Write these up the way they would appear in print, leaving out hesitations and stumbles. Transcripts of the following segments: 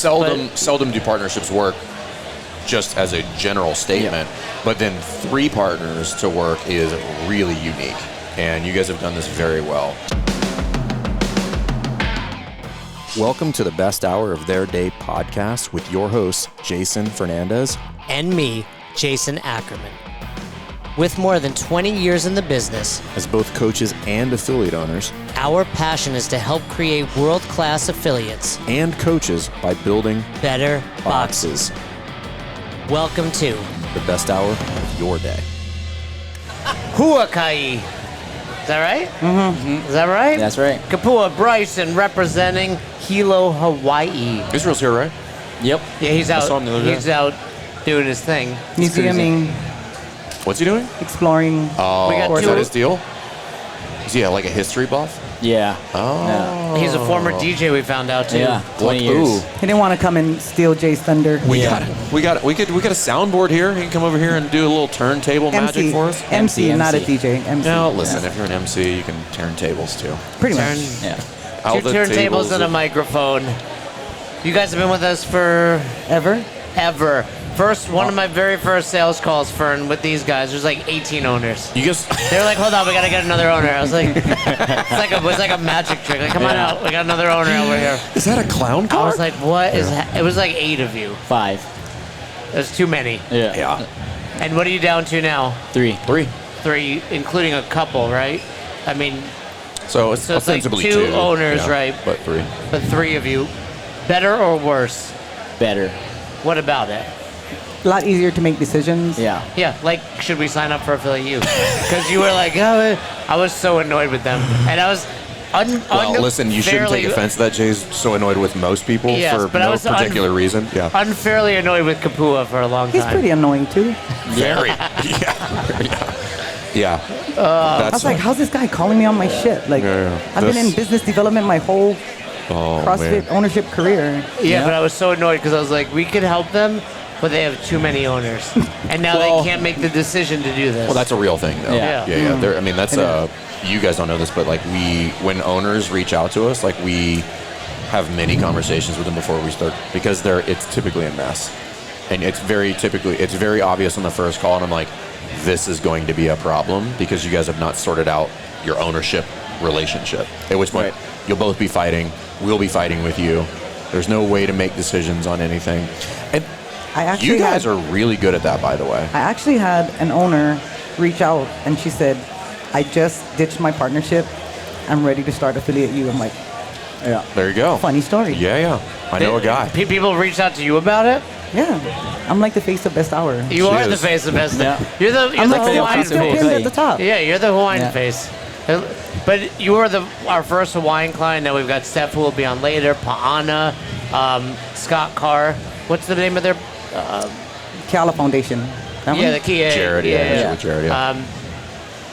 Seldom do partnerships work just as a general statement, but then 3 partners to work is really unique. And you guys have done this very well. Welcome to the Best Hour of Their Day podcast with your hosts, Jason Fernandez. And me, Jason Ackerman. With more than 20 years in the business, as both coaches and affiliate owners, our passion is to help create world-class affiliates and coaches by building better boxes. Welcome to the best hour of your day. Huaka'i. Is that right? Mm-hmm. Is that right? That's right. Kapua and Bryson representing Hilo, Hawaii. Israel's here, right? Yep. Yeah, he's I saw him the other day. He's out doing his thing. Museuming, What's he doing? exploring. Oh, We got is two- that his deal? Is he like a history buff? Yeah. Oh. He's a former DJ, we found out, too. Yeah. 20 years. Ooh. He didn't want to come and steal Jay's thunder. We got a soundboard here. He can come over here and do a little turntable magic for us. MC, not a MC. DJ. MC. No, listen, if you're an MC, you can turn tables too. Pretty Turn- much. Yeah. All Two the turntables tables and a of- microphone. You guys have been with us for Ever? ever. One of my very first sales calls, Fern, with these guys. There's like 18 owners. You guys, They were like, "Hold on, we gotta get another owner." I was like, "It was like a magic trick. Like, come on out, we got another owner over here." is that a clown I car? was like, "What is?" It was like 8 of you. 5. There's too many. Yeah. Yeah. And what are you down to now? 3. 3, including a couple, right? I mean, So it's So it's like ostensibly 2 owners, yeah, right? But 3. but 3 of you. Better or worse? Better. What about it? A lot easier to make decisions. Yeah. Yeah, like, should we sign up for Affiliate U? Because you were like, oh, I was so annoyed with them. And I was Well, listen, you shouldn't take offense to that. Jay's so annoyed with most people Yes, for but I no was particular reason. Yeah. unfairly annoyed with Kapua for a long He's time. pretty annoying too. Very. Yeah. I was like, how's this guy calling me on my shit? Like, Yeah. I've been in business development my whole Oh, CrossFit man. ownership career. Yeah, but I was so annoyed because I was like, we could help them, but they have too many owners. And now Well- they can't make the decision to do this. Well, that's a real thing, though. Yeah. Yeah. There, I mean, that's you guys don't know this, but like when owners reach out to us, like we have many conversations with them before we start because it's typically a mess, and it's very obvious on the first call, and I'm like, this is going to be a problem because you guys have not sorted out your ownership relationship. At which point you'll both be fighting. We'll be fighting with you. There's no way to make decisions on anything, and I actually you guys are really good at that, by the way. I actually had an owner reach out and she said, I just ditched my partnership. I'm ready to start Affiliate U. I'm like, Yeah. There you go. funny story. Yeah. I know a guy. People reached out to you about it? Yeah. I'm like the face of Best Hour. You She are the is. face of best. Yeah. You're the I'm like Hawaiian still face. pinned at the top. Yeah, you're the Hawaiian Yeah. face. But you were our first Hawaiian client. Now we've got Steph, who will be on later. Pa'ana, Scott Carr. What's the name of their? Kala Foundation. That Yeah, one? the key. Jared, yeah. Jared, yeah.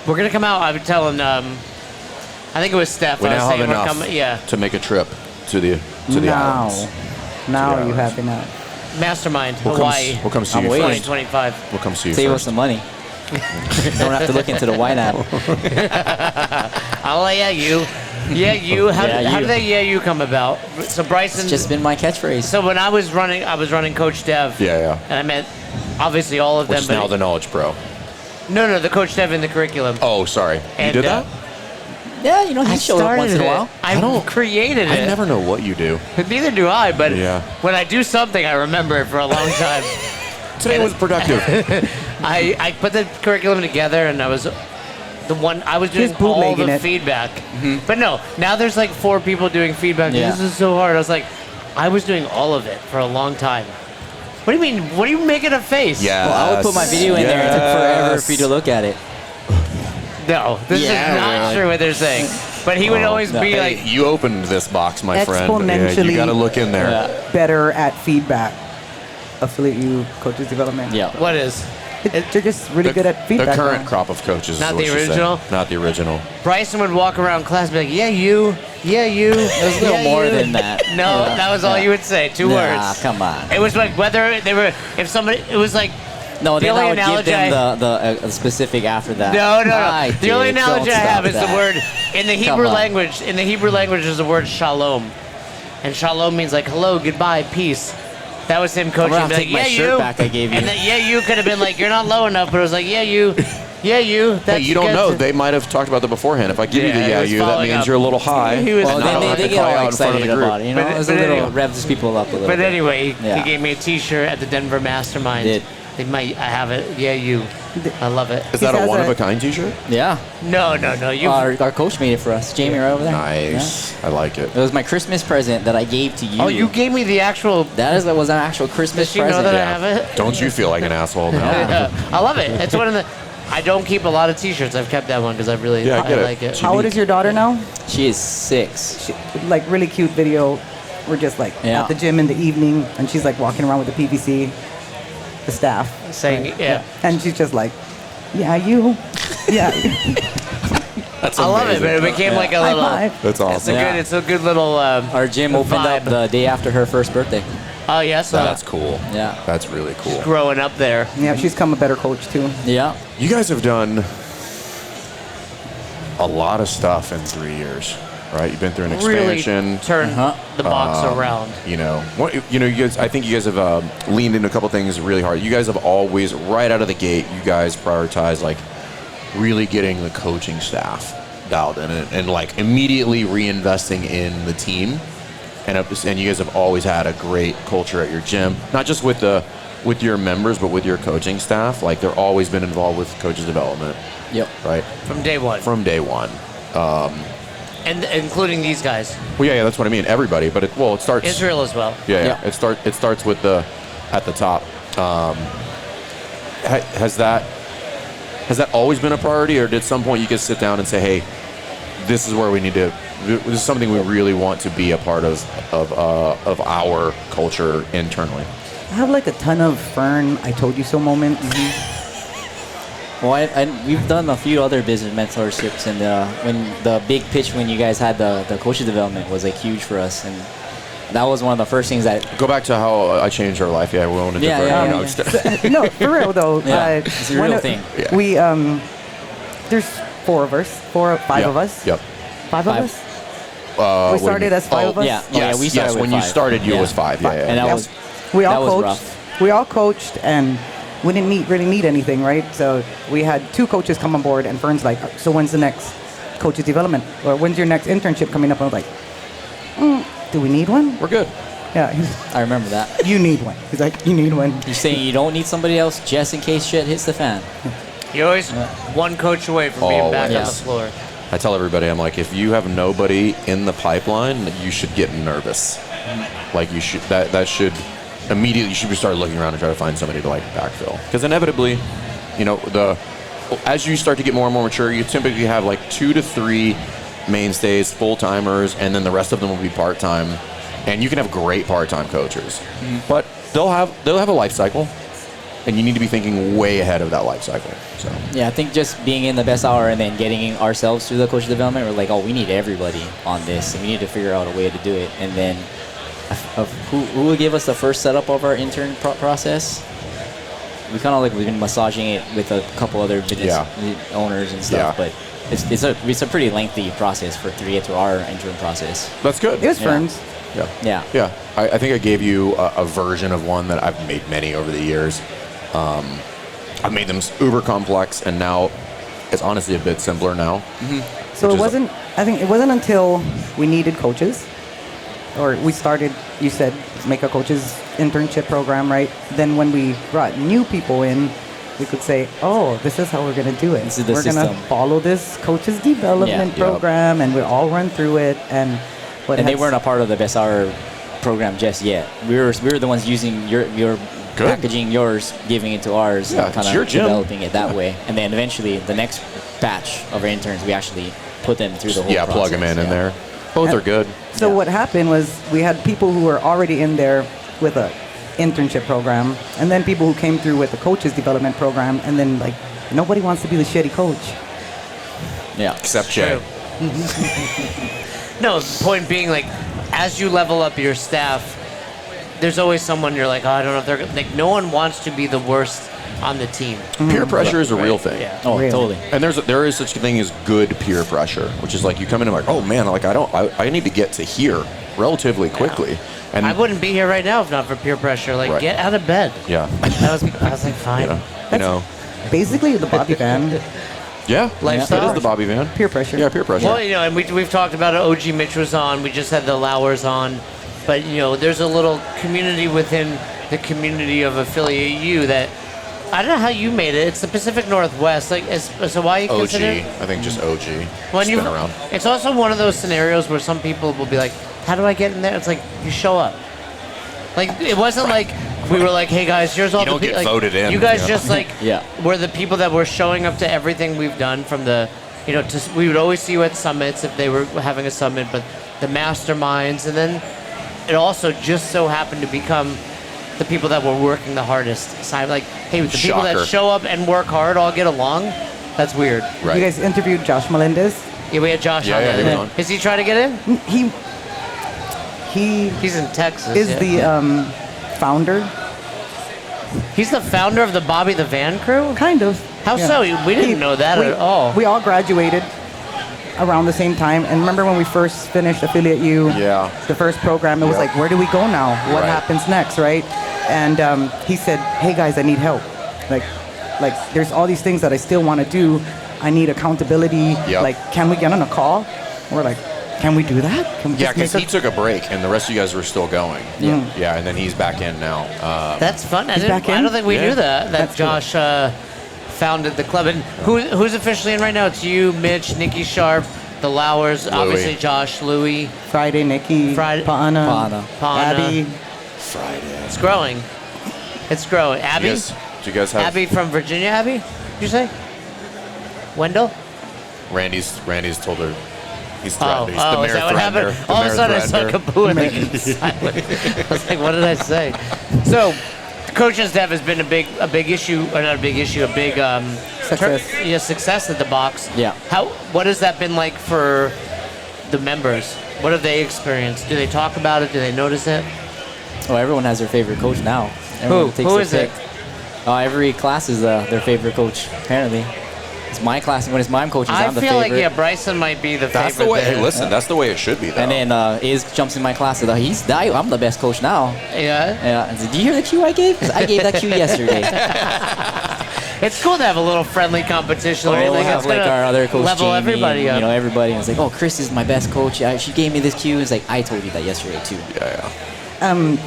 We're gonna come out. I was telling. I think it was Steph. We I was now have saying we're enough coming. Yeah. to make a trip to the islands. Now the you islands. have enough. Mastermind We'll Hawaii. We'll come see I'm you waiting. first. 2025. We'll come see you Save us first. some money. Don't have to look into the white app. I'll you. Yeah, you. How Yeah, did that you come about? So Bryson. It's just been my catchphrase. So when I was running Coach Dev. Yeah. And I met obviously all of Which them. is but now the Knowledge Pro. No, the Coach Dev in the curriculum. Oh, sorry. And, you did that? Yeah, you know, he I showed up once in a started while. it. I created it. I never know what you do. Neither do I, but Yeah. when I do something, I remember it for a long time. Today was productive. I put the curriculum together, and I was doing Just all bootlegging the it. feedback. But no, now there's like 4 people doing feedback. Yeah. This is so hard. I was like, I was doing all of it for a long time. What do you mean? What are you making a face? Yeah. Well, I would put my video in there. It took forever for you to look at it. No, this Yeah, is not really. true what they're saying. But he would always be Hey, like, you opened this box, my friend. Yeah, Exponentially. you got to look in there. Yeah. Better at feedback. Affiliate U, coaches development. Yeah. what is? They're just really good at feedback. The current now. crop of coaches. is Not what the she said. original? Not the original. Bryson would walk around class and be like, yeah, you. It was a little more than that. No, Yeah. that was all Yeah. you would say. 2 Nah, words. come on. It was like whether they were, if somebody, it was like, No, The then only I would give analogy them the specific after that. No. My The only dude, analogy don't I have stop is the that. word in the Come Hebrew on. language. In the Hebrew language is the word shalom, and shalom means like hello, goodbye, peace. That was him coaching. I'm gonna Be like, take my yeah, shirt you. back I gave you. And then, yeah, you could have been like, you're not low enough, but it was like, yeah, you. Yeah, you. Hey, That's you don't good know. to- They might have talked about that beforehand. If I give you the Yeah, yeah it was you, that following means up. you're a little high. He was and not- I don't have they to get cry all out in front of excited the group. about it. You know, But- it's a but little anyway- revs people up a little But bit. anyway, Yeah. he gave me a T-shirt at the Denver Mastermind. Did. They might. I have it. Yeah, you. I love it. Is that He a has one of a- a kind T-shirt? Yeah. No. You. Our coach made it for us. Jamie right over there. Nice. I like it. Yeah. It was my Christmas present that I gave to you. Oh, you gave me the actual. That was an actual Christmas Does she know present. that I Yeah. have it? Don't you feel like an asshole now? Yeah. I love it. It's one of the. I don't keep a lot of T-shirts. I've kept that one because I really Yeah, I get it. like it. How old is your daughter now? She is 6. She, like really cute video. We're just like Yeah. at the gym in the evening, and she's like walking around with the PVC, the staff. Saying, yeah. And she's just like, yeah, you. Yeah. That's I love it, amazing. but it became like a High little. five. That's It's a awesome. Yeah. good. It's a good little. Our gym opened up vibe. the day after her first birthday. Oh yes. That's cool. Yeah. That's really cool. growing up there. Yeah, she's come a better coach too. Yeah. You guys have done a lot of stuff in 3 years, right? You've been through an expansion. Really turn the box around. You know, you guys. I think you guys have leaned into a couple things really hard. You guys have always, right out of the gate, you guys prioritize like really getting the coaching staff dialed in and like immediately reinvesting in the team. And you guys have always had a great culture at your gym, not just with your members, but with your coaching staff. Like they're always been involved with coaches development, Yep. right? From day one. From day one. And including these guys. Well, yeah, that's what I mean. Everybody, but it starts. Israel as well. Yeah. Yeah. It starts with at the top. Has that always been a priority, or did at some point you guys sit down and say, hey, this is where we need to. This is something we really want to be a part of our culture internally. I have like a ton of Fern, I told you so moments. Well, we've done a few other business mentorships, and when the big pitch when you guys had the coaches development was like huge for us, and that was one of the first things that. Go back to how I changed our life. Yeah, we own a Yeah, different. yeah, No, for real though. Yeah, it's a one real of- thing. Yeah. We there's 4 of us, 5 Yep, of us. Yep. 5 of Five. us. What We do you started mean? as 5 of us. Yeah. Yes, we started with when you 5. started, you Yeah. was 5. Yeah, yeah. And that yeah. was We all that was coached. rough. We all coached, and we didn't really need anything, right? So we had 2 coaches come on board, and Fern's like, "So when's the next coaches development, or when's your next internship coming up?" And I was like, "Do we need one?" We're good. Yeah, he's, I remember that. you need one. He's like, "You need one." You're saying you don't need somebody else just in case shit hits the fan. You're always one coach away from being back on the Always. floor. I tell everybody, I'm like, if you have nobody in the pipeline, you should get nervous. Like you should, that should immediately, you should start looking around and try to find somebody to like backfill. Because inevitably, you know, as you start to get more and more mature, you typically have like 2 to 3 mainstays, full timers, and then the rest of them will be part time. And you can have great part time coaches, but they'll have a life cycle, and you need to be thinking way ahead of that life cycle. So. Yeah, I think just being in the best hour and then getting ourselves through the coach development, we're like, oh, we need everybody on this, and we need to figure out a way to do it. And then, who will give us the first setup of our intern process? We kind of like we've been massaging it with a couple other business owners and stuff, Yeah. but it's a pretty lengthy process to get through our intern process. That's good. It was Yeah. Fern's. Yeah. Yeah. Yeah. I think I gave you a version of one that I've made many over the years. I've made them uber complex, and now it's honestly a bit simpler now. So Which it is- wasn't. I think it wasn't until we needed coaches, or we started. You said make a coaches internship program, right? Then when we brought new people in, we could say, "Oh, this is how we're gonna do it. This is the we're gonna system." follow this coaches development Yeah. program, and we all run through it." And what And they has- weren't a part of the best hour program just yet. We were the ones using your Good. packaging yours, giving it to ours, Yeah, and kind it's your of gym. developing it that way. And then eventually, the next batch of our interns, we actually put them through the whole process. Plug them in Yeah. there. Both are good. So Yeah. what happened was we had people who were already in there with a internship program, and then people who came through with the coaches development program, and then like nobody wants to be the shitty coach. Yeah. Except Jay. True. No, the point being, like, as you level up your staff, there's always someone you're like, oh, I don't know if they're like. No one wants to be the worst on the team. Peer pressure is a real thing. Yeah. Oh, Really? totally. And there is such a thing as good peer pressure, which is like you come in and like, oh man, like I need to get to here, relatively quickly. And I wouldn't be here right now if not for peer pressure. Like, Right. get out of bed. yeah, I was like, fine. you know, Basically, the Bobby Van, yeah, Lifestyle. that is the Bobby Van. peer pressure. Yeah, peer pressure. Well, and we've talked about it. OG Mitch was on. We just had the Lowers on. But, there's a little community within the community of Affiliate U that, I don't know how you made it. It's the Pacific Northwest. Like, is Hawaii OG, considered? I think just OG. When It's you, been around. It's also one of those scenarios where some people will be like, how do I get in there? It's like, you show up. Like, it wasn't like we were like, hey guys, here's all You the don't get people. Like, voted in, you guys yeah. just like Yeah. were the people that were showing up to everything we've done from the, we would always see you at summits if they were having a summit, but the masterminds, and then it also just so happened to become the people that were working the hardest. So I'm like, hey, the people Shocker. that show up and work hard all get along. That's weird. Right. You guys interviewed Josh Melendez. Yeah, we had Josh Yeah, on yeah, there. he was on. Is he trying to get in? He He's in Texas. is yeah. the founder, He's the founder of the Bobby the Van crew? kind of. How so? We didn't know that at all. We all graduated around the same time, and remember when we first finished Affiliate U? Yeah. The first program, it was Yep. like, where do we go now? What Right. happens next, right? And he said, hey guys, I need help. Like there's all these things that I still want to do. I need accountability. Yep. Like, can we get on a call? We're like, can we do that? Can we Yeah, just because make he took a break, and the rest of you guys were still going. Yeah, and then he's back in now. That's fun. He's back I in? don't think we Yeah. knew that That's cool. Josh founded the club. And who's officially in right now? It's you, Mitch, Nikki Sharp, the Lowers, obviously Josh, Louie, Friday, Nikki, Friday- Paana, Pana. Abby. Friday. It's growing. It's growing. Abby? Do you guys have Abby from Virginia, Abby? Did you say? Wendell? Randy's told her he's Oh, threatened. He's the is that what happened? threatener. The All of a mayor sudden I saw threatened her. Kapua and like silent. I was like, what did I say? So, the coaching staff has been a big issue, or not a big issue, a big Success. success at the box. Yeah. What has that been like for the members? What have they experienced? Do they talk about it? Do they notice it? Oh, everyone has their favorite coach now. Everyone takes Who a is pick. it? Every class is their favorite coach, apparently. It's my class. When it's my coaches, I I'm the feel favorite. like Bryson might be the That's favorite. the way. there. Hey, listen, that's the way it should be, though. And then Iz jumps in my class and I'm the best coach now. Yeah. Yeah. I said, do you hear the cue I gave? 'Cause I gave that cue yesterday. It's cool to have a little friendly competition. Right? We'll Like, have it's like gonna our other coach, level Jamie, everybody and, up. everybody. And it's like, oh, Chris is my best coach. She gave me this cue. It's like, I told you that yesterday too. yeah.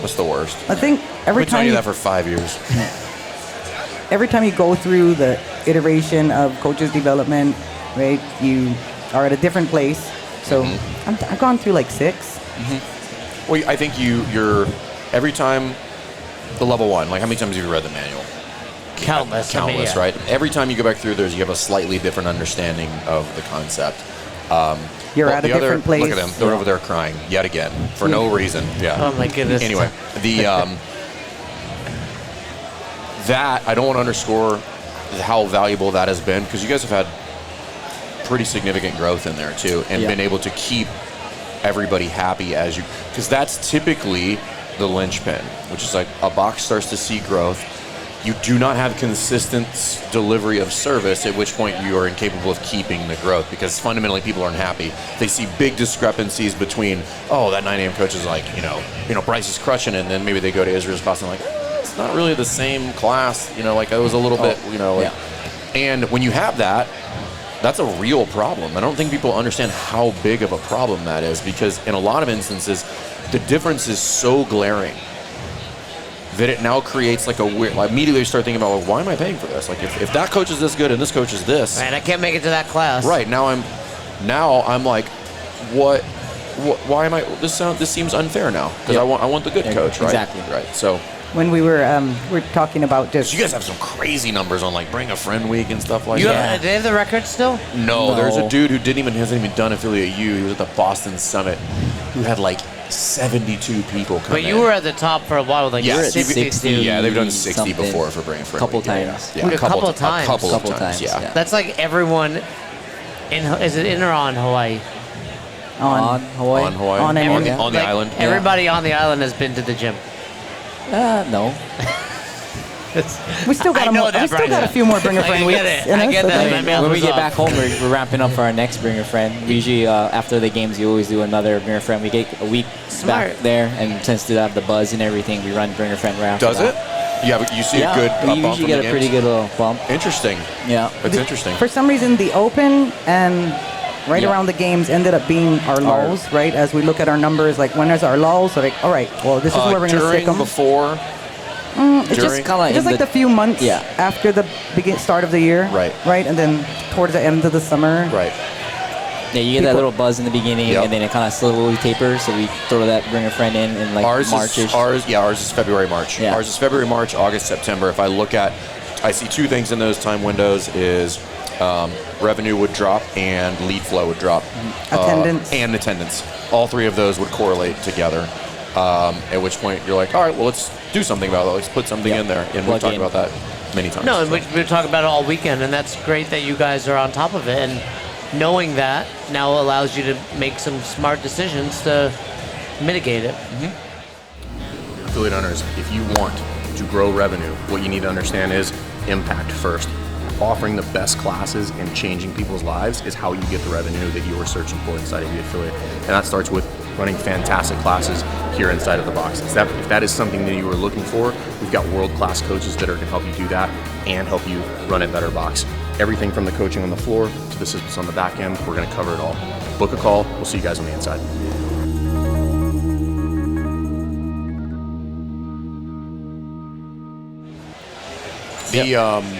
That's the worst. I think I've every been telling time you that for 5 years. every time you go through the iteration of coaches development, right, you are at a different place. So I've gone through like 6. Well, I think you're every time the level 1. Like, how many times have you read the manual? Countless. I mean, Countless, yeah. right? Every time you go back through, you have a slightly different understanding of the concept. You're Well, at a the other- different place. Look at them; they're over there crying yet again for no reason. Yeah. Oh my goodness. Anyway, the that I don't want to underscore how valuable that has been, because you guys have had pretty significant growth in there too, and Yeah. been able to keep everybody happy as you, because that's typically the linchpin, which is like a box starts to see growth. You do not have consistent delivery of service, at which point you are incapable of keeping the growth, because fundamentally people aren't happy. They see big discrepancies between, oh, that 9 a.m. coach is like, Bryce is crushing it, and then maybe they go to Israel's class and like, it's not really the same class, like it was a little bit, yeah. And when you have that, that's a real problem. I don't think people understand how big of a problem that is, because in a lot of instances, the difference is so glaring that it now creates like a weird, I immediately start thinking about, like, why am I paying for this? Like, if that coach is this good and this coach is this, Man, I can't make it to that class. right, now I'm like, why am I, this seems unfair now, because Yep. I want the good coach, right? Exactly. Right, so, When we were talking about just you guys have some crazy numbers on like bring a friend week and stuff like You that. have, do they have the record still? No, No. there's a dude who hasn't even done Affiliate U. He was at the Boston Summit, who had like 72 people come But in. you were at the top for a while with like Yeah, We're at 60. 60. Yeah, they've done 60 something. before for Bring a Friend. Couple Week. Yeah, times. Yeah, A couple times. A couple Couple of times. times, Yeah. yeah. That's like everyone is it in or on Hawaii? On Hawaii? On Hawaii. On and on, in. the, on the Like, island. Everybody on the island has been to the gym. No. We still got I know that, we still got a Bryson. few more Bring a Friend I weeks. get it. in I us, get so that. then- My math When we was get off. back home, we're ramping up for our next Bring a Friend. We usually, after the games, we always do another Bring a Friend. We get a week Smart. back there, and since they have the buzz and everything, we run Bring a Friend right after Does it? that. Yeah, but you see Yeah, a good we bump usually from get the a pretty games? good little bump. Interesting. Yeah. That's interesting. For some reason, the Open and right Yeah. around the games ended up being our lulls, right? As we look at our numbers, like when is our lulls? So like, all right, well, this is where we're going to during, stick them. before, It's during- just kinda just in like the- the few months Yeah. after the start of the year, Right. Right, and then towards the end of the summer, right. Yeah, you get that People- little buzz in the beginning, Yep. and then it kind of slowly tapers. So we throw that Bring a Friend in like Ours March-ish. is February, March. Yeah. Ours is February, March, August, September. If I look at, I see two things in those time windows is revenue would drop and lead flow would drop. Attendance. And attendance. All three of those would correlate together. At which point you're like, all right, well, let's do something about it. Let's put something Yep. in there. And Plug we've talked in. about that many times. No, and we talk about it all weekend, and that's great that you guys are on top of it. And knowing that now allows you to make some smart decisions to mitigate it. Affiliate owners, if you want to grow revenue, what you need to understand is impact first. Offering the best classes and changing people's lives is how you get the revenue that you are searching for inside of the affiliate. And that starts with running fantastic classes here inside of the box. If that is something that you are looking for, we've got world-class coaches that are going to help you do that and help you run a better box. Everything from the coaching on the floor to the systems on the back end, we're going to cover it all. Book a call. We'll see you guys on the inside.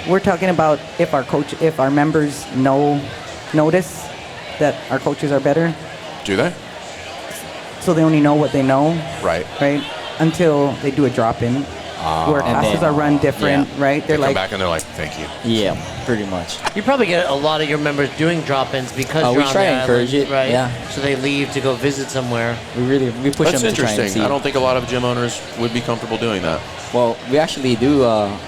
we're talking about if our members notice that our coaches are better, Do they? so they only know what they know, Right. right? Until they do a drop-in, where And classes then- are run different, right? They They're come like, back and they're like, thank you. Yeah, pretty much. You probably get a lot of your members doing drop-ins because We you're on try the to encourage island, it, right? yeah. So they leave to go visit somewhere. We push That's them to try and interesting. see. I don't think a lot of gym owners would be comfortable doing that. Well, we actually do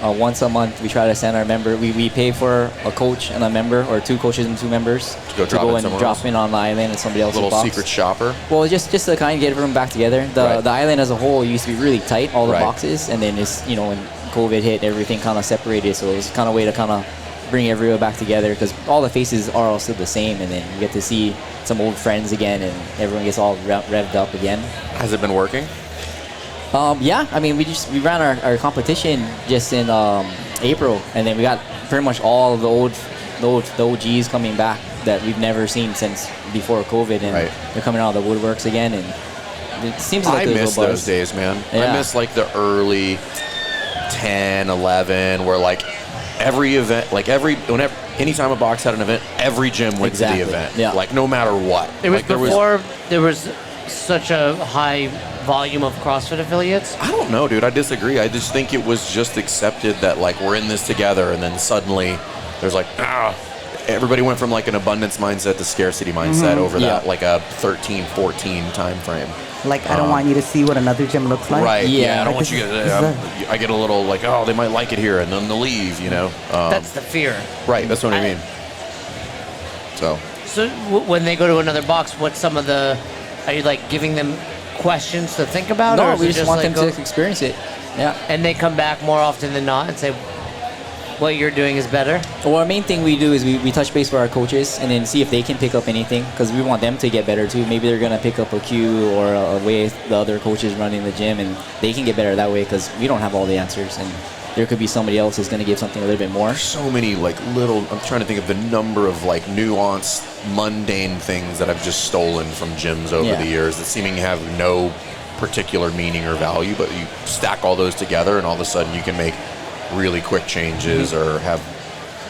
once a month. We try to send our member. We pay for a coach and a member, or two coaches and two members To go drop in and somewhere drop else? in on the island and somebody else's Little box. secret shopper. Well, just to kind of get everyone back together. Right. The island as a whole used to be really tight, all the Right. boxes, and then it's when COVID hit, everything kind of separated. So it was kind of a way to kind of bring everyone back together because all the faces are all still the same, and then you get to see some old friends again, and everyone gets all revved up again. Has it been working? Yeah, I mean, we ran our competition just in April, and then we got pretty much all of the OGs coming back that we've never seen since before COVID, and Right. they're coming out of the woodworks again, and it seems like I there's a miss little those buzz. days, man. I Yeah. miss like the early 10, 11, where like every event, anytime a box had an event, every gym went Exactly. to the event. Yeah. Like no matter what. It was Like, before there was such a high volume of CrossFit affiliates. I don't know, dude. I disagree. I just think it was just accepted that like we're in this together, and then suddenly there's like everybody went from like an abundance mindset to scarcity mindset over Yeah. that like a 13, 14 time frame. like I don't want you to see what another gym looks like. Right. Yeah. I don't Like, want you this to. is I get a little like, oh, they might like it here, and then they'll leave. That's the fear. Right. That's what I mean. So. So when they go to another box, what's some of the? Are you like giving them questions to think about, or No, is we it just want like them to experience it. Yeah. and they come back more often than not and say, "What you're doing is better." Well, our main thing we do is we touch base with our coaches and then see if they can pick up anything because we want them to get better too. Maybe they're gonna pick up a cue or a way the other coaches running the gym, and they can get better that way because we don't have all the answers, and there could be somebody else who's gonna give something a little bit more. So many like little. I'm trying to think of the number of like nuanced, mundane things that I've just stolen from gyms over Yeah. the years that seeming to have no particular meaning or value, but you stack all those together, and all of a sudden you can make really quick changes or have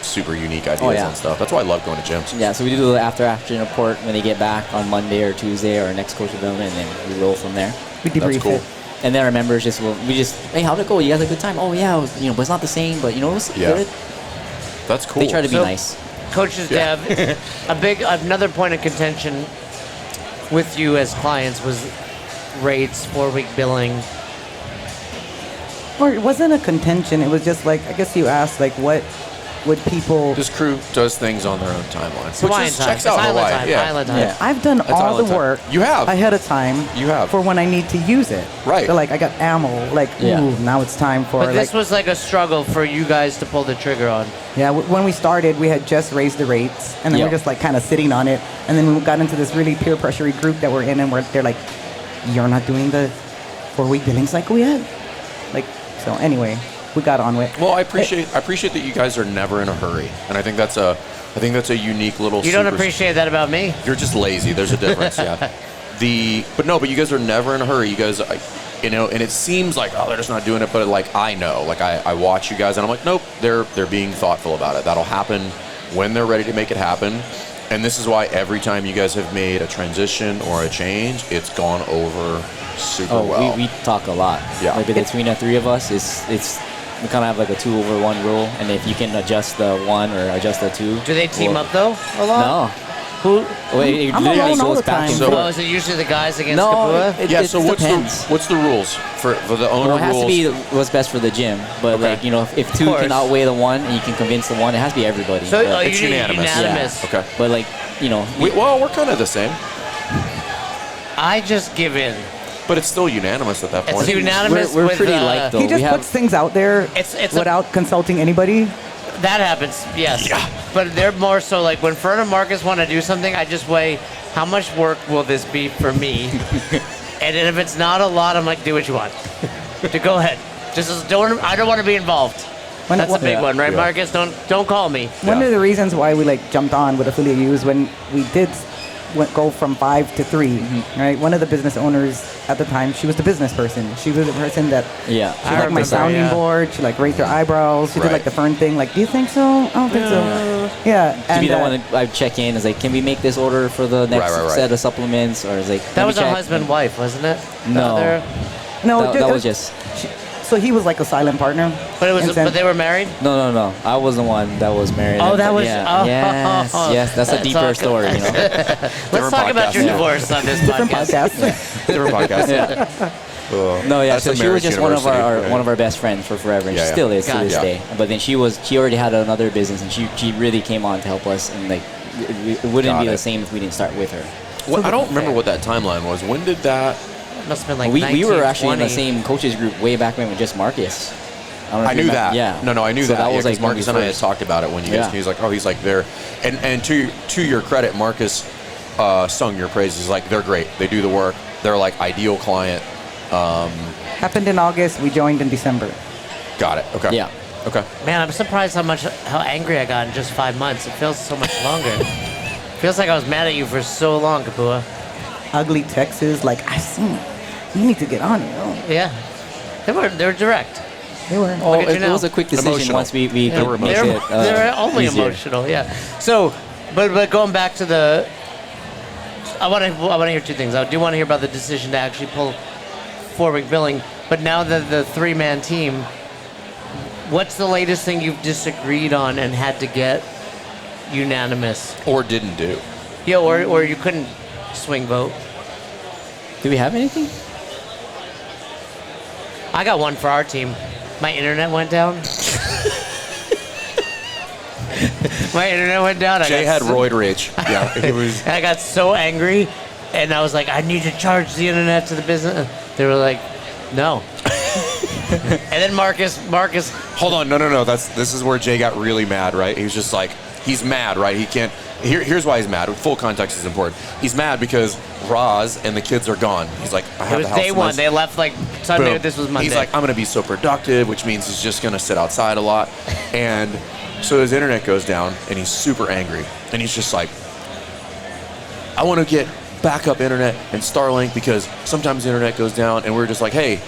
super unique ideas yeah. and stuff. That's why I love going to gyms. Yeah, so we do the after report when they get back on Monday or Tuesday or next coach development, and then we roll from there. We debrief cool. it. And then our members hey, how'd it go? You guys had a good time? Oh yeah, it was, but it's not the same, but it was Yeah. good. That's cool. They try to be So- nice. Coaches Yeah. Dev, another point of contention with you as clients was rates, 4-week billing. Or it wasn't a contention. It was just like, I guess you asked like what would people? This crew does things on their own timeline. Hawaiian Which time. checks out Island Hawaii. time. Yeah. Island time. Yeah. I've done all island the time. work. You have. ahead of time. You have. For when I need to use it. Right. So like I got ammo. Like Yeah. ooh, now it's time for. But this was like a struggle for you guys to pull the trigger on. Yeah, when we started, we had just raised the rates, and then Yeah. we're just like kind of sitting on it, and then we got into this really peer pressure group that we're in, and they're like, "You're not doing the 4-week billing cycle yet." Like, so anyway, we got on with. Well, I appreciate that you guys are never in a hurry, and I think that's a unique little. You don't appreciate that about me? You're just lazy. There's a difference, yeah. But you guys are never in a hurry. You guys, and it seems like they're just not doing it, but like I know, like I watch you guys, and I'm like, nope, they're being thoughtful about it. That'll happen when they're ready to make it happen. And this is why every time you guys have made a transition or a change, it's gone over super well. We talk a lot. Yeah. Like between the three of us, it's we kind of have like a 2-over-1 rule, and if you can adjust the 1 or adjust the 2. Do they team up though a lot? No. Who? Wait, it I'm literally alone all goes the back time. and So- forth. Oh, is it usually the guys against No, Kapua? it So depends. what's the rules for the owner Well, it has rules? to be what's best for the gym, but Okay. like if 2 course. can outweigh the 1 and you can convince the 1, it has to be everybody. So But- It's you need unanimous. unanimous. Okay. But like We're kind of the same, I just give in. but it's still unanimous at that point. It's unanimous. We're with, pretty like though. He just we have puts things out there It's a- without consulting anybody. That happens, yes. Yeah. But they're more so like when Fern and Marcus want to do something, I just weigh how much work will this be for me, and then if it's not a lot, I'm like, do what you want. To go ahead. I don't want to be involved. That's a big one, right, Yeah. Marcus? Don't call me. One Yeah. of the reasons why we jumped on with affiliate use when we did go from 5 to 3, right? One of the business owners at the time, she was the business person. She was the person that Yeah. she my remember, sounding yeah. board. She raised her eyebrows. She did Right. the Fern thing. Do you think so? I don't think so. Yeah. To be the one that I check in is like, can we make this order for the next Right. set of supplements? Or is like That let me was a check. husband-wife, wasn't it? The No. other- no, That was just so he was like a silent partner. But it was. And then- But they were married. no. I was the one that was married. Oh, that was- yeah. oh. Yes, that's a That's deeper all story. Let's talk about your podcast. divorce on this different podcast. podcast. Different podcast. No, yeah. That's So a she was marriage just one of university, one of our best friends for forever, and Yeah, she yeah. still is to Gotcha. this Yeah. day. But then she already had another business, and she really came on to help us, and it wouldn't Got be it. the same if we didn't start with her. Well, I don't remember what that timeline was. When did that? Must have been like we were actually in the 1920. same coaches group way back when with just Marcus. don't know I if you knew remember- that. Yeah. No, I knew So that. that was Yeah, like 'cause Marcus and I had first. talked about it when you guys. Yeah. He was like, he's like there, and to your credit, Marcus sung your praises. Like they're great. They do the work. They're like ideal client. Happened in August. We joined in December. Got it. Okay. Yeah. Okay. Man, I'm surprised how angry I got in just 5 months. It feels so much longer. Feels like I was mad at you for so long, Kapua. Ugly texts I've seen. You need to get on it. Oh, Yeah, they were direct. they were. Oh, Look at you it now. was a quick decision Emotional. once we They were could make emotional. it, They're only easier. emotional, yeah. So, but going back to the, I want to hear two things. I do want to hear about the decision to actually pull 4-week billing. But now that the 3-man team, what's the latest thing you've disagreed on and had to get unanimous? Or didn't do. Yeah, or you couldn't swing vote. Do we have anything? I got one for our team. My internet went down. My internet went down. Jay had roid rage. Yeah. It was. I got so angry, and I was like, I need to charge the internet to the business. They were like, no. And then Marcus. Hold on. No. This is where Jay got really mad, right? He was just like, he's mad, right? He can't. Here's why he's mad. Full context is important. He's mad because Roz and the kids are gone. He's like, I It have was the house. day in one. this- They left like Sunday. Boom. This was Monday. He's like, I'm going to be so productive, which means he's just going to sit outside a lot. And so his internet goes down, and he's super angry. And he's just like, I want to get backup internet and Starlink because sometimes the internet goes down. And we're just like, hey,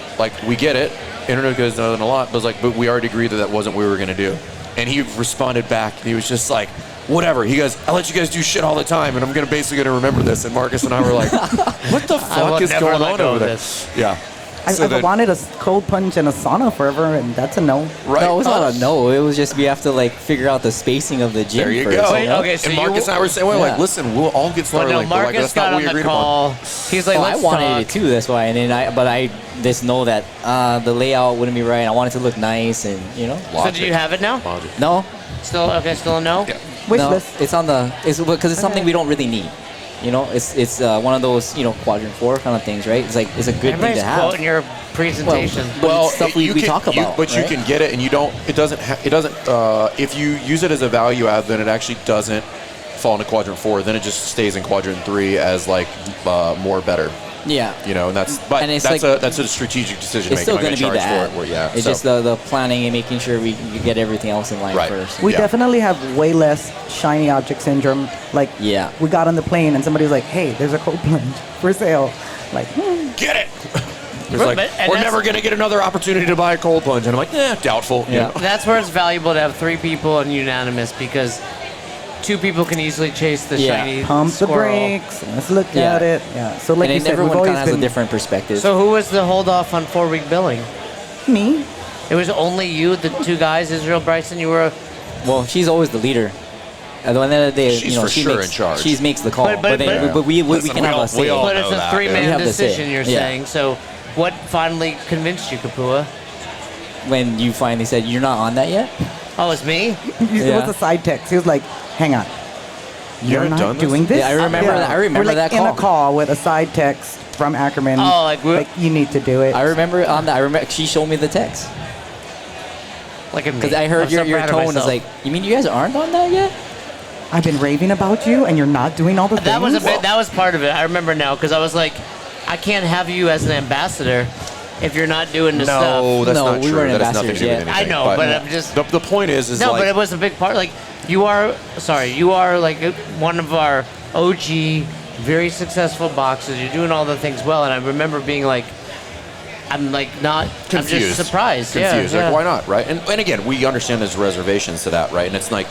we get it. Internet goes down a lot. But we already agreed that wasn't what we were going to do. And he responded back, and he was just like, whatever. He goes, I let you guys do shit all the time, and I'm basically gonna remember this. And Marcus and I were like, what the will fuck is never going let on go over of there? this. Yeah. I've So then- wanted a cold punch and a sauna forever, and that's a no. Right. No, it was not a no. It was just we have to figure out the spacing of the gym. There you first, go. Wait, okay, so and you- Marcus and I were saying, well, Yeah. listen, we'll all get well, started. no, but Marcus that's got not what on we the agreed call. He's like, Oh, I let's wanted talk. it too. That's why. And then I just know that the layout wouldn't be right. I want it to look nice, and upon. So do you have it now? Logic. no, Still a no? Yeah. Wish No, list. it's on the. It's because it's something Okay. we don't really need. You know, it's one of those quadrant 4 kind of things, right? It's like it's a good thing Everybody's to have. quoting your presentation. Well, it's stuff we you talk about, but you right? can get it, and you don't. It doesn't. If you use it as a value add, then it actually doesn't fall into quadrant 4. Then it just stays in quadrant 3 as like more better. Yeah. And that's that's a strategic decision. It's still going to be the ad. for it. Yeah. It's just the planning and making sure we get everything else in line Right. first. We Yeah. definitely have way less shiny object syndrome. Like, Yeah. we got on the plane and somebody was like, hey, there's a cold plunge for sale. Like, Get it. It's Right, like, and we're that's- never going to get another opportunity to buy a cold plunge, and I'm like, doubtful. Yeah. That's where it's valuable to have 3 people and unanimous, because 2 people can easily chase the Yeah. shiny pump the squirrel. brakes. Let's look Yeah. at it. Yeah. So like And you then said, we've everyone kind always of has a been different perspective. So who was the hold off on 4-week billing? me. It was only you, the 2 guys, Israel, Bryson. You were. Well, she's always the leader. At the end of the day, She's she for sure makes, in charge. She makes the call. But we Listen, can we have all- a say. we all- But it's know a that, 3-man We have the say. decision, you're Yeah. saying. So what finally convinced you, Kapua? When you finally said you're not on that yet. Oh, it's me? It Yeah. was a side text. He was like, hang on. You're haven't not done this? doing this? Yeah, I remember that. I remember We're like that in a call. call with a side text from Ackerman. Oh, like you need to do it. I remember on that. I remember she showed me the text Look at me. because I heard I'm so your proud of tone is myself. like, you mean you guys aren't on that yet? I've been raving about you, and you're not doing all the things. That was a bit. That was part of it. I remember now, because I was like, I can't have you as an ambassador if you're not doing the stuff. No, that's No, not we true. weren't That has nothing to do with ambassadors anything. yet. I know, but I'm just- the point is No, like, but it was a big part. Like, you are like one of our OG, very successful boxers. You're doing all the things well, and I remember being like, I'm like not confused. I'm just surprised. Confused. Yeah, Like, yeah. why not, right? And again, we understand there's reservations to that, right? And it's like,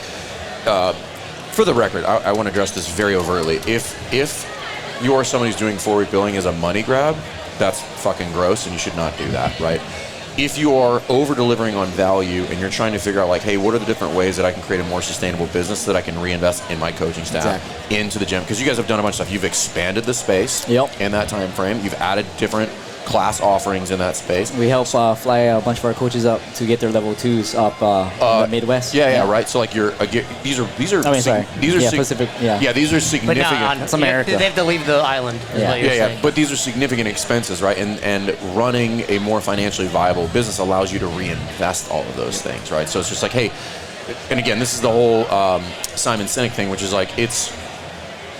for the record, I want to address this very overtly. If you are somebody who's doing 4-week billing as a money grab, that's fucking gross, and you should not do that, right? If you are over-delivering on value and you're trying to figure out, like, hey, what are the different ways that I can create a more sustainable business so that I can reinvest in my coaching staff, Exactly. into the gym? Because you guys have done a bunch of stuff. You've expanded the space Yep. in that time frame. You've added different class offerings in that space. We help fly a bunch of our coaches up to get their level 2s up in the Midwest. Yeah, right. So like these are I mean, sorry. these are Yeah, Pacific, yeah. these are But significant. not on, That's America. They have to leave the island. Is Yeah. what you're Yeah. saying. But these are significant expenses, right? And running a more financially viable business allows you to reinvest all of those things, right? So it's just like, hey, and again, this is the whole Simon Sinek thing, which is like,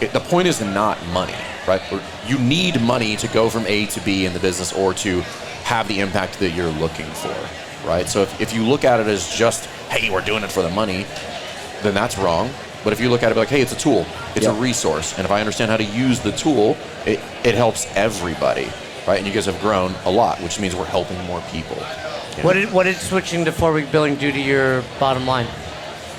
the point is not money, right? You need money to go from A to B in the business or to have the impact that you're looking for, right? So if you look at it as just, hey, we're doing it for the money, then that's wrong. But if you look at it like, hey, it's a tool, it's a Yep. resource, and if I understand how to use the tool, it helps everybody, right? And you guys have grown a lot, which means we're helping more people. you know? What did switching to 4-week billing do to your bottom line?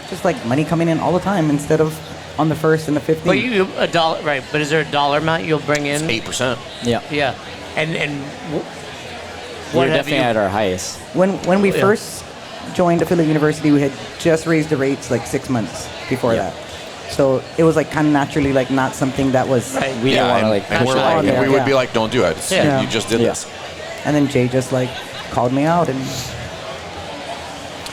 Just like money coming in all the time instead of on the 1st and the 15th. But you a dollar, right? But is there a dollar amount you'll bring in? 8%. Yeah. Yeah, and We're what have definitely you? at our highest. When we Yeah. first joined Affiliate University, we had just raised the rates like 6 months before Yeah. that. So it was like kind of naturally like not something that was. Right. We didn't want to and, like and push we're it like, out and there. we would Yeah. be like, don't do it. It's- Yeah. You just did Yeah. this. And then Jay just like called me out and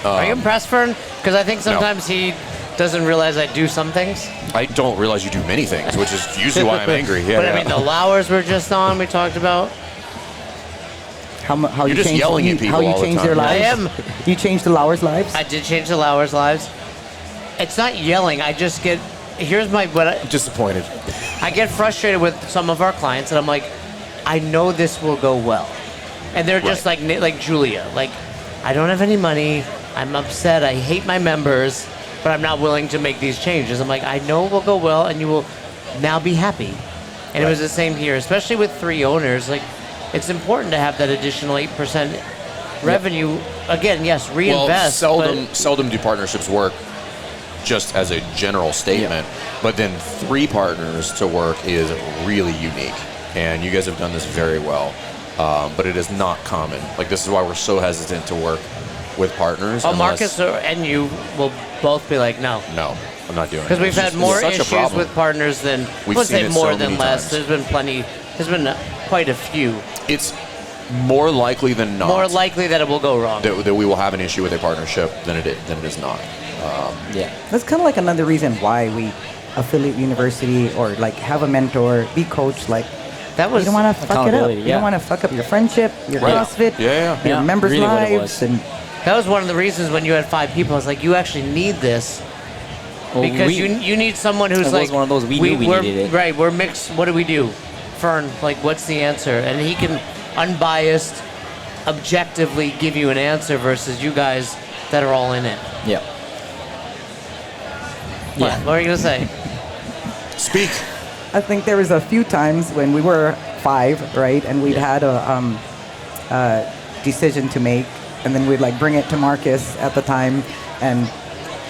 Are you impressed, Fern? Because I think sometimes he doesn't realize I do some things. I don't realize you do many things, which is usually why I'm angry. Yeah, But yeah. I mean, the Lowers were just on. We talked about. how You're you just changed yelling at people how you all the changed time. their lives. I am. You changed the Lowers' lives. I did change the Lowers' lives. It's not yelling. I just get. Here's my what. Disappointed. I get frustrated with some of our clients, and I'm like, I know this will go well, and they're just like Julia. Like, I don't have any money. I'm upset. I hate my members, but I'm not willing to make these changes. I'm like, I know it will go well, and you will now be happy. And it was the same here, especially with 3 owners. Like, it's important to have that additional 8% revenue. Again, yes, reinvest. Well, seldom do partnerships work just as a general statement, but then 3 partners to work is really unique, and you guys have done this very well. But it is not common. Like, this is why we're so hesitant to work with partners. Oh, unless- Marcus and you will both be like, no. No, I'm not doing it. Because we've It's had just- more it's such a issues problem. with partners than, I We've wouldn't seen say it more so than many less. times. There's been plenty, quite a few. It's more likely than not More likely that it will go wrong. that we will have an issue with a partnership than it is not. Yeah. That's kind of like another reason why we affiliate university or like have a mentor, be coached. Like That was you don't want to fuck it up. accountability, You yeah. don't want to fuck up your friendship, your Right. CrossFit, Yeah. your Yeah, members' really what it lives, was. and that was one of the reasons when you had 5 people. I was like, you actually need this. Well, Because we- you need someone who's it like was one of those, we knew we we're, needed it. Right, we're mixed. What do we do? Fern, like, what's the answer? And he can unbiased, objectively give you an answer versus you guys that are all in it. Yeah. What? Yeah. What are you gonna say? Speak. I think there was a few times when we were 5, right, and we'd had a decision to make, and then we'd like bring it to Marcus at the time, and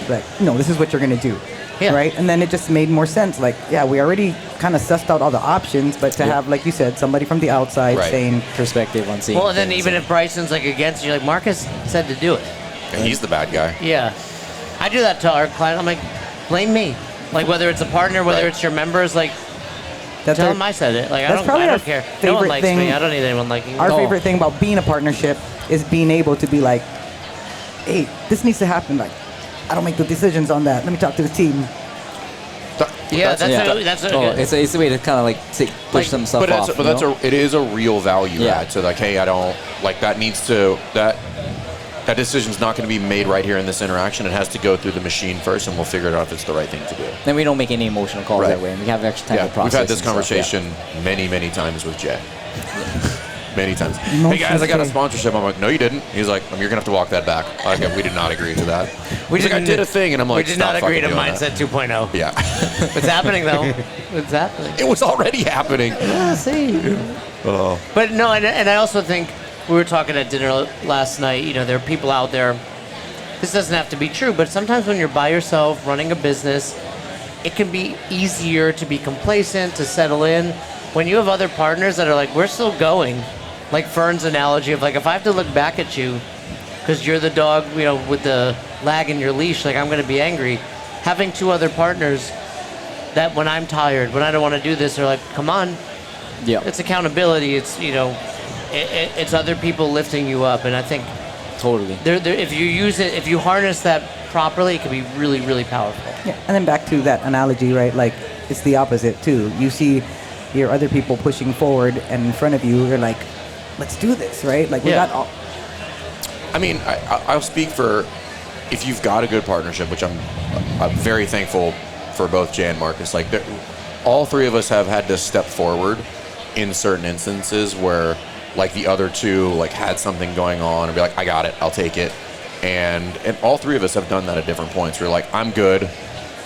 like, no, this is what you're gonna do, Yeah. right? And then it just made more sense. Like, yeah, we already kind of sussed out all the options, but to have, like you said, somebody from the outside Right. saying, Perspective on seeing Well, and then things. even if Bryson's like against you, like Marcus said to do it. And he's the bad guy. Yeah, I do that to our client. I'm like, blame me. Like whether it's a partner, whether Right. it's your members, like that's tell our, them I said it. Like I That's don't, probably I our don't care. No one favorite likes thing- me. I don't need anyone liking me. our No. favorite thing about being a partnership is being able to be like, hey, this needs to happen. Like, I don't make the decisions on that. Let me talk to the team. Yeah, that's yeah. that's a Oh, good. it's a way to kind of like push Like, some stuff But off. that's, but that's it is a real value Yeah. add to like, hey, I don't like that needs to that decision's not going to be made right here in this interaction. It has to go through the machine first, and we'll figure it out if it's the right thing to do. Then we don't make any emotional calls Right. that way. And we have extra time Yeah, to process. we've had this and stuff, yeah. conversation many times with Jay. Many times. Hey Emotions, guys, I got a Jay. sponsorship. I'm like, no, you didn't. He's like, you're gonna have to walk that back. Like, we did not agree to that. He's like, I did a thing, and I'm like, we did stop not agree to fucking doing Mindset that. 2.0. Yeah, It's happening though. It's happening. it was already happening. Yeah, see. Oh, But no, and I also think we were talking at dinner last night. You know, there are people out there. This doesn't have to be true, but sometimes when you're by yourself running a business, it can be easier to be complacent, to settle in. When you have other partners that are like, we're still going, like Fern's analogy of like, if I have to look back at you because you're the dog, you know, with the lag in your leash, like I'm going to be angry. Having 2 other partners that when I'm tired, when I don't want to do this, are like, come on, Yeah. it's accountability. It's, you know, it's other people lifting you up, and I think Totally. if you use it, if you harness that properly, it can be really, really powerful. Yeah, and then back to that analogy, right? Like, it's the opposite too. You see your other people pushing forward, and in front of you, you're like, let's do this, right? Like, we Yeah. got all. I mean, I'll speak for if you've got a good partnership, which I'm very thankful for both Jay and Marcus. Like, all 3 of us have had to step forward in certain instances where, like, the other 2 like had something going on and be like, I got it, I'll take it, and all 3 of us have done that at different points. We're like, I'm good,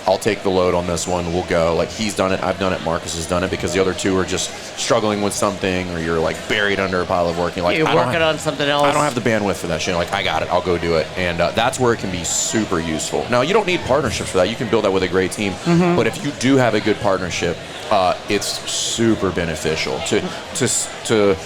I'll take the load on this one, we'll go. Like, he's done it, I've done it, Marcus has done it, because the other 2 are just struggling with something, or you're like buried under a pile of work. You're like, You're I don't working on something else. I don't have the bandwidth for that shit. Like, I got it. I'll go do it. And that's where it can be super useful. Now, you don't need partnerships for that. You can build that with a great team. But if you do have a good partnership, it's super beneficial to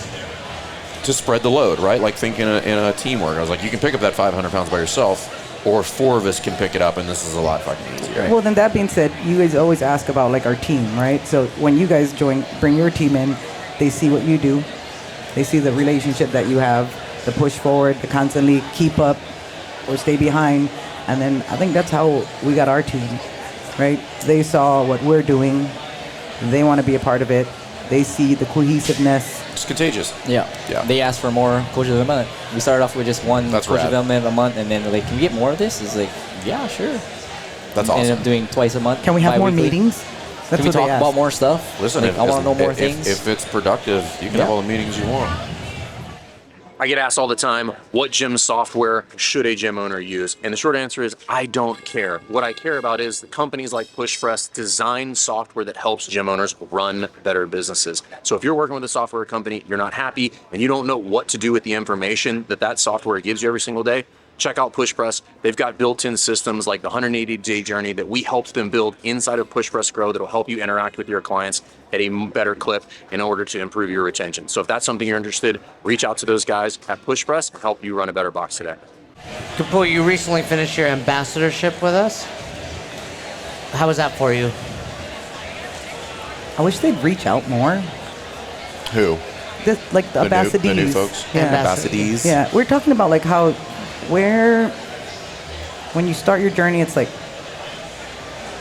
spread the load, right? Like, think in a teamwork. I was like, you can pick up that 500 pounds by yourself, or 4 of us can pick it up, and this is a lot fucking easier. Well, then that being said, you guys always ask about like our team, right? So when you guys bring your team in, they see what you do, they see the relationship that you have, the push forward, the constantly keep up or stay behind, and then I think that's how we got our team, right? They saw what we're doing, they want to be a part of it, they see the cohesiveness. It's contagious. Yeah. Yeah. They asked for more coaches a month. We started off with just one That's coach rad. development a month, and then they're like, can we get more of this? It's like, yeah, sure. That's Ended awesome. up doing twice a month. Can we have more bi-weekly. meetings? That's Can we what talk they about asked. more stuff? Listen, Like, I want to know more things. If it's productive, you can Yeah. have all the meetings you want. I get asked all the time, what gym software should a gym owner use? And the short answer is, I don't care. What I care about is the companies like PushPress design software that helps gym owners run better businesses. So if you're working with a software company, you're not happy, and you don't know what to do with the information that software gives you every single day, check out PushPress. They've got built-in systems like the 180-day journey that we helped them build inside of PushPress Grow that will help you interact with your clients at a better clip in order to improve your retention. So if that's something you're interested, reach out to those guys at PushPress and help you run a better box today. Kapua, you recently finished your ambassadorship with us. How was that for you? I wish they'd reach out more. Who? Like the ambassadees. The new folks? Yeah. Ambassadees? Yeah, we're talking about like how, where when you start your journey, it's like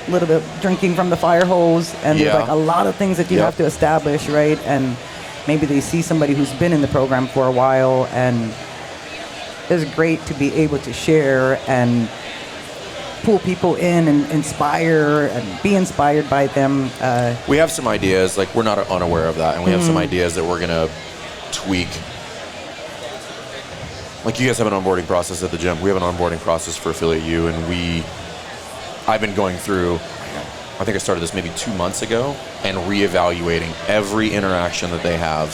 a little bit drinking from the fire hose, and there's like a lot of things that you have to establish, right? And maybe they see somebody who's been in the program for a while, and it's great to be able to share and pull people in and inspire and be inspired by them. We have some ideas, like we're not unaware of that, and we have some ideas that we're gonna tweak. Like you guys have an onboarding process at the gym. We have an onboarding process for Affiliate U, and I've been going through, I think I started this maybe 2 months ago, and reevaluating every interaction that they have,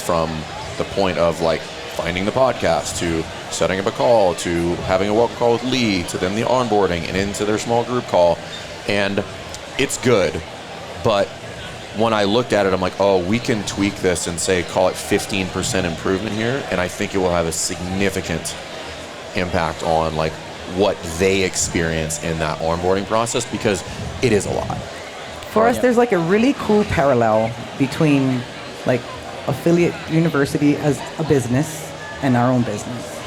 from the point of like finding the podcast to setting up a call to having a welcome call with Lee to then the onboarding and into their small group call. And it's good, but when I looked at it, I'm like, oh, we can tweak this and say, call it 15% improvement here, and I think it will have a significant impact on like what they experience in that onboarding process, because it is a lot. For us, there's like a really cool parallel between like Affiliate University as a business and our own business.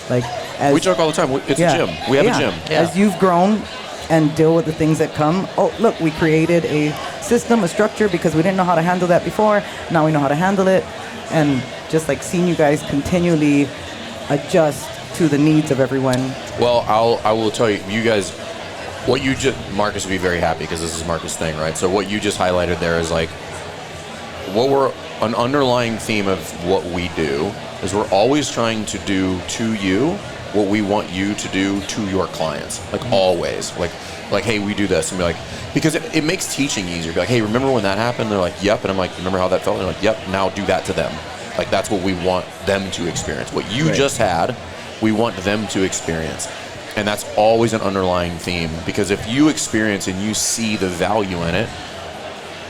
Like, as We joke all the time. It's a gym. We have a gym. As you've grown and deal with the things that come. Oh, look, we created a system, a structure, because we didn't know how to handle that before. Now we know how to handle it. And just like seeing you guys continually adjust to the needs of everyone. Well, I will tell you, you guys, what you just, Marcus would be very happy because this is Marcus' thing, right? So what you just highlighted there is like, an underlying theme of what we do is we're always trying to do to you what we want you to do to your clients. Like always. Like, hey, we do this. And be like, because it makes teaching easier. Be like, hey, remember when that happened? They're like, yep. And I'm like, remember how that felt? And they're like, yep, now do that to them. Like, that's what we want them to experience. What you just had, we want them to experience. And that's always an underlying theme, because if you experience and you see the value in it,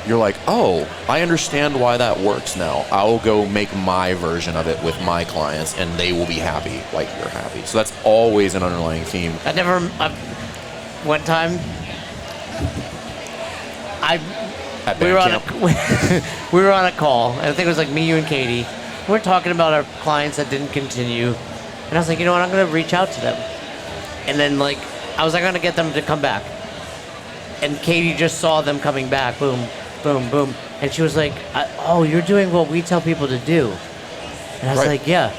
you're like, oh, I understand why that works now. I'll go make my version of it with my clients, and they will be happy like you're happy. So that's always an underlying theme. One time, we were on a call, and I think it was like me, you, and Katie. We were talking about our clients that didn't continue, and I was like, you know what, I'm going to reach out to them. And then, like, I was like, I'm going to get them to come back. And Katie just saw them coming back, boom, boom, boom. And she was like, oh, you're doing what we tell people to do. And I was like, yeah.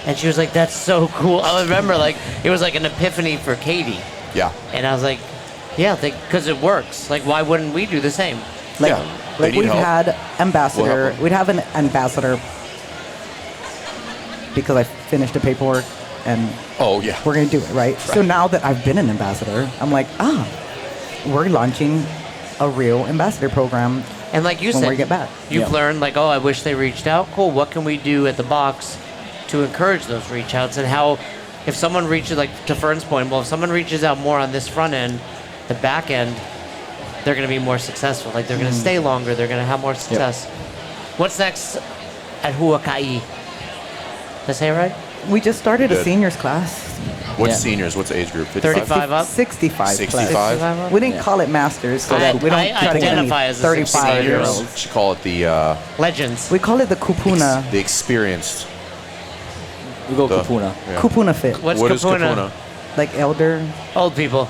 And she was like, that's so cool. I remember, like, it was like an epiphany for Katie. Yeah. And I was like, yeah, because it works. Like, why wouldn't we do the same? Like we've had ambassador. We'd have an ambassador because I finished the paperwork, and we're going to do it, right? So now that I've been an ambassador, I'm like, we're launching a real ambassador program. And like you said, when we get back, you've learned, like, oh, I wish they reached out. Cool. What can we do at the box to encourage those reach outs? And how, if someone reaches, like to Fern's point, well, if someone reaches out more on this front end, the back end, they're going to be more successful. Like, they're going to stay longer. They're going to have more success. What's next at Huaka'i? Did I say it right? We just started a seniors class. What's seniors? What's the age group? 35 up? 65. 65? We didn't call it masters, so that we don't I identify as a 35-year-olds. We should call it the legends. We call it the Kupuna. the experienced. We go Kapuna. Yeah. Kupuna fit. What's What is Kapuna? Like elder. Old people.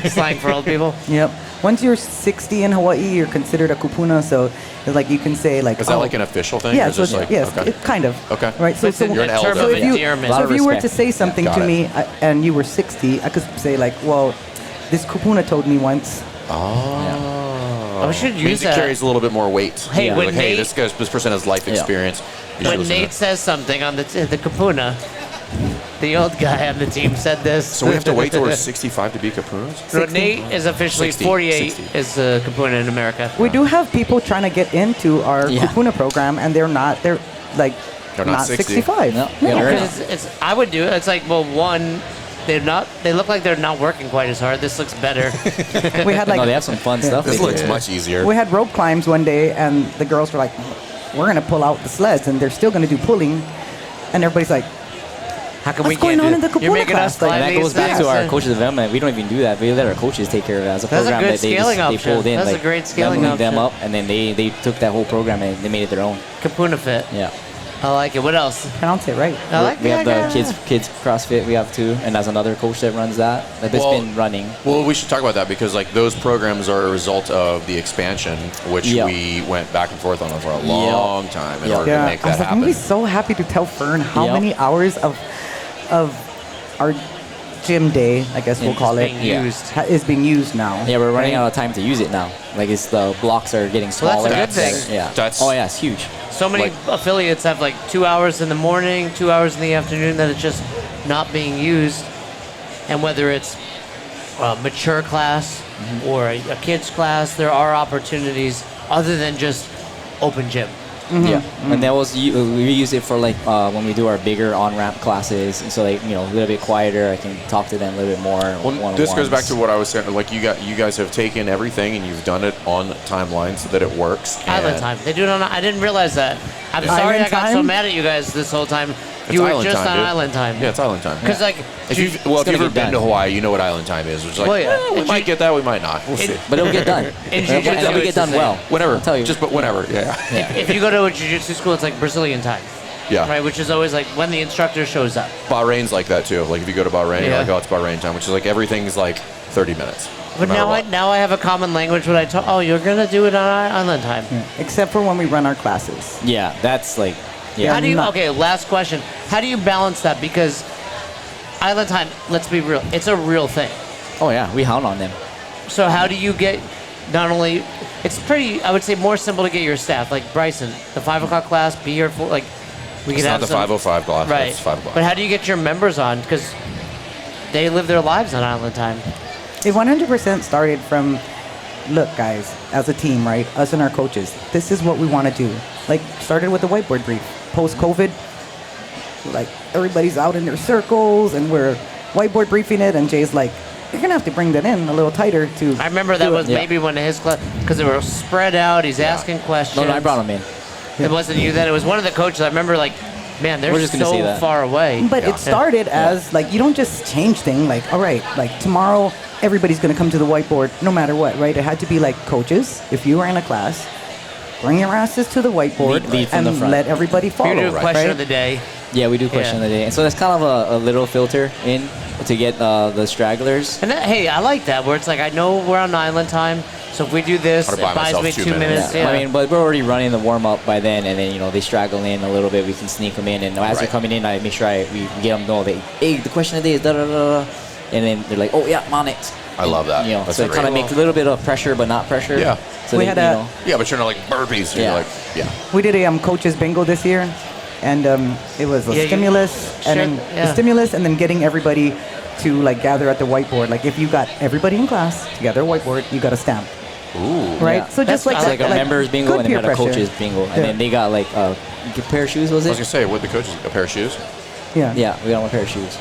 Slang for old people. Yep. Once you're 60 in Hawaii, you're considered a kupuna. So it's like you can say like. Is that like an official thing? Yeah. Or is So this like, yes, okay. it kind of. Okay. Right. So, It's you're an elder. so if you, Endearment. so if you were to Respect. say something Got to it. me and you were 60, I could say like, well, this kupuna told me once. Oh. We should Means use it that. carries a little bit more weight. Hey, when like, hey, Nate- this person has life experience. You should When listen to Nate it. says something on the Kapuna, the old guy on the team said this. So we have to wait till we're 65 to be kapunas? So Nate is officially 60, 48 60. is a Kapuna in America. We do have people trying to get into our kupuna program, and they're not. They're like They're not 60. 65. No. No. Yeah, Because it's I would do it. It's like, well, one, they look like they're not working quite as hard. This looks better. We had No, like they have some fun stuff. This they looks do. much easier. we had rope climbs one day, and the girls were like, "We're gonna pull out the sleds, and they're still gonna do pulling," and everybody's like, How come What's we going can't on do in the it? Kapuna You're making class? us Like, climb And that these goes back things. to our coaches development. We don't even do that. We let our coaches take care of it. As a That's a program good that they scaling just, they option. pulled in. That's a like, great scaling leveling them option. up, and then they took that whole program and they made it their own. Kapuna fit. Yeah. I like it. What else? Pronounce it right. I like We have the yeah. kids CrossFit. We have too, and there's another coach that runs that. Like, it's Well- been running. Well, we should talk about that because like those programs are a result of the expansion, which Yeah. we went back and forth on for a long time in Yeah. order to make I was that like, I'm gonna happen. be so happy to tell Fern how Yep. many hours of our gym day, I guess we'll It's call it, being Yeah. used. is being used now. Yeah, we're running Right? out of time to use it now. Like, it's the blocks are getting Well, smaller. that's a good thing. Yeah. That's- oh yeah, it's huge. So many Like- affiliates have like 2 hours in the morning, 2 hours in the afternoon that it's just not being used. And whether it's a mature class or a kids class, there are opportunities other than just open gym. Yeah, and that was we use it for like when we do our bigger on ramp classes, and so like a little bit quieter. I can talk to them a little bit more. Well, this goes back to what I was saying. Like you guys have taken everything and you've done it on timeline so that it works. Island and- time. They do it on. I didn't realize that. I'm sorry Island I got so time? mad at you guys this whole time. It's You were island just time, on dude. island time. Yeah, it's island time. Because like, If you've gonna ever get been done. to Hawaii, you know what island time is. Which is like, Well, yeah. we might get that, we might not. We'll see. but it'll get done. In and jiu-jitsu, it'll it's get the done same. well. Whenever. I'll tell you. Just but whenever. Yeah. Yeah. if you go to a jiu-jitsu school, it's like Brazilian time. Yeah. Right, which is always like when the instructor shows up. Bahrain's like that too. Like if you go to Bahrain, you're Yeah. like, oh, it's Bahrain time, which is like everything's like 30 minutes. But no matter now what. I have a common language when I talk. Oh, you're gonna do it on island time. Except for when we run our classes. Yeah, that's like How do you? not- Okay, last question. How do you balance that? Because island time, let's be real, it's a real thing. Oh yeah, we hound on them. So how do you get? Not only, it's pretty. I would say more simple to get your staff. Like Bryson, the 5 o'clock class, be here for like. We It's could not have the 5:05 block. Right. It's 5 o'clock. But how do you get your members on? Because they live their lives on island time. It 100% started from, look, guys, as a team, right? Us and our coaches, this is what we want to do. Like, started with the whiteboard brief. Post-COVID, like, everybody's out in their circles, and we're whiteboard briefing it, and Jay's like, you're going to have to bring that in a little tighter to I remember that do it." was Yeah. maybe one of his class because they were spread out. He's asking questions. No, I brought them in. It wasn't you then. It was one of the coaches. I remember like, man, they're We're just gonna say so that. far away. But Yeah. it started as, like, you don't just change things. Like, all right, like, tomorrow, everybody's going to come to the whiteboard no matter what, right? It had to be like, coaches, if you were in a class, bring your asses to the whiteboard Lead from and the front. let everybody follow, you do a right? question of the day. Yeah, we do question of the day, and so that's kind of a little filter in to get the stragglers. And that, hey, I like that where it's like I know we're on island time, so if we do this, I'll it buy buys myself me 2 2 minutes. minutes. Yeah. I mean, but we're already running the warm up by then, and then they straggle in a little bit. We can sneak them in, and as they're Right. coming in, I make sure we get them know that hey, the question of the day is da da da da, and then they're like, oh yeah, I'm on it. I love that. That's So it great. kind of makes a little bit of pressure, but not pressure. Yeah. So We they, had a- Yeah, but you're not like burpees. You're Yeah. like, yeah. We did a coaches bingo this year, and it was a Yeah, you- stimulus, and then yeah. the stimulus, and then getting everybody to like gather at the whiteboard. Like if you got everybody in class together, whiteboard, you got a stamp, Ooh. right? Yeah. So just That's like it's that, like a members bingo, good and then we peer had a pressure. coaches bingo, and Yeah. then they got like a pair of shoes. Was I it? was gonna say, what the coaches? A pair of shoes? Yeah. Yeah, we got them a pair of shoes.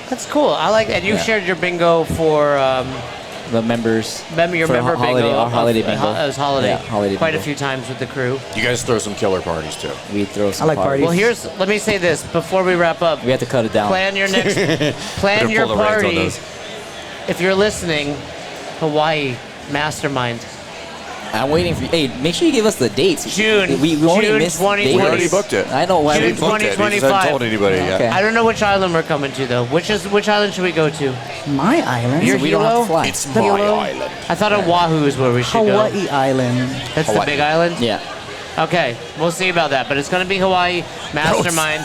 That's cool. I like that. You Yeah. shared your bingo for The members. your for member holiday, bingo. Our holiday It bingo. was holiday. Yeah, holiday Quite a bingo. few times with the crew. You guys throw some killer parties too. We throw some I like parties. Well, let me say this before we wrap up. We have to cut it down. Plan your next, plan Better your pull the reins on party. those. If you're listening, Hawaii Mastermind. I'm waiting for you. Hey, make sure you give us the dates. June. We only June missed 2020. dates. We already booked it. I know why June we We booked it. He just 2025. hasn't told anybody yet. Okay. I don't know which island we're coming to though. Which island should we go to? My island, Your we don't have to Hilo? fly. It's my island. I thought Oahu is where we should go. Hawaii Island. That's the Hawaii. big island? Yeah. Okay, we'll see about that. But it's going to be Hawaii Mastermind.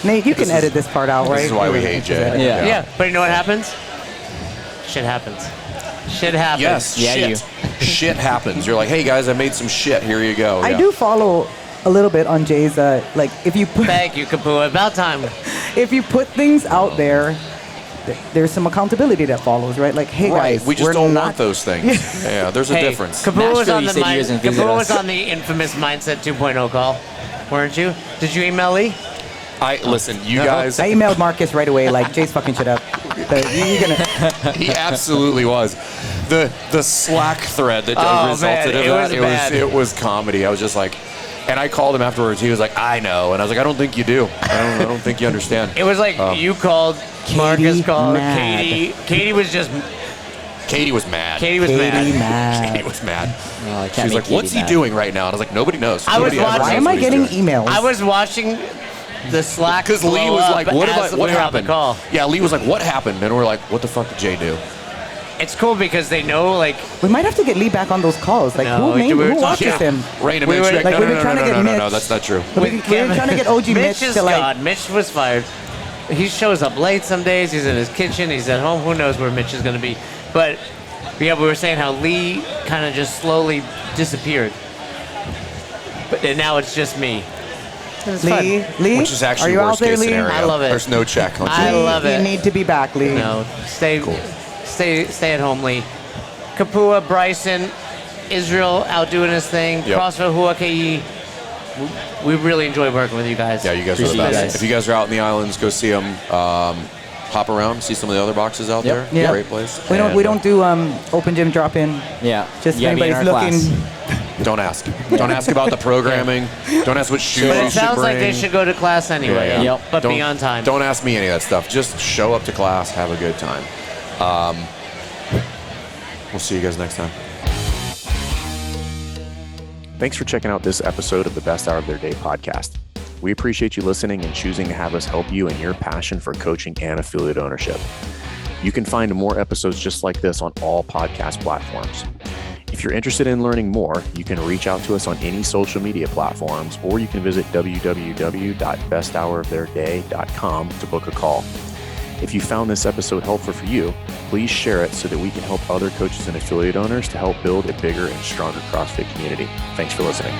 Nate, you can edit this part out, right? This is why we hate Jay. Yeah. Yeah, but you know what happens? Shit happens. Shit happens. Yes. Yeah, shit. Shit happens. You're like, hey guys, I made some shit. Here you go. I Yeah. do follow a little bit on Jay's like if you put Thank you, Kapua. About time. if you put things out there, there's some accountability that follows, right? Like, hey Right. guys, We just we're don't not want those things. Yeah. There's a Hey, difference. Kapua was Nashville, on you the said you was gonna visit Kapua us. was on the infamous Mindset 2.0 call, weren't you? Did you email Lee? Listen, you guys. I emailed Marcus right away, like Jay's fucking shit up. You're gonna. He absolutely was. The Slack thread that Oh, resulted man, in it that, was bad. it was comedy. I was just like, and I called him afterwards. He was like, I know, and I was like, I don't think you do. I don't think you understand. It was like you called, Marcus called, mad. Katie. Katie was just Katie was mad. Katie was mad. Katie was mad. Oh, I can't She was make like, "What's Katie he mad. doing right now?" And I was like, "Nobody knows. I was Nobody ever watching- knows Why am what I he's getting doing." emails? I was watching the Slack Because Lee blow was up like, "What as about what we were on the happened?" call. Yeah, Lee was like, "What happened?" And we're like, "What the fuck did Jay do?" It's cool because they know, like, We might have to get Lee back on those calls. Like, No, who we were watches talking- him? Rain and We Mitch. were- Like, like, no, we've no, been no, trying no, to no, get no, no, Mitch. that's not true. We were trying to get OG Mitch is to like. gone. Mitch was fired. He shows up late some days. He's in his kitchen. He's at home. Who knows where Mitch is going to be? But yeah, we were saying how Lee kind of just slowly disappeared. And now it's just me. It's Lee, fun. Lee, Which is actually are you out worst there, case Lee? scenario. I love it. There's no check on I Jay. love it. You need to be back, Lee. No, stay at home, Lee. Kapua, Bryson, Israel out doing his thing. Yep. CrossFit Huaka'i. We really enjoy working with you guys. Yeah, you guys are the Appreciate you best. guys. If you guys are out in the islands, go see them. Hop around, see some of the other boxes out there. Yeah. Great place. We And, don't do open gym drop in. Yeah. Just You if gotta be in anybody's our looking. class. Don't ask. Don't ask about the programming. Don't ask what shoes But you it should sounds like they bring. should go to class anyway. Yeah, yeah. Yep. But Don't- be on time. Don't ask me any of that stuff. Just show up to class, have a good time. We'll see you guys next time. Thanks for checking out this episode of the Best Hour of Their Day podcast. We appreciate you listening and choosing to have us help you in your passion for coaching and affiliate ownership. You can find more episodes just like this on all podcast platforms. If you're interested in learning more, you can reach out to us on any social media platforms, or you can visit www.besthouroftheirday.com to book a call. If you found this episode helpful for you, please share it so that we can help other coaches and affiliate owners to help build a bigger and stronger CrossFit community. Thanks for listening.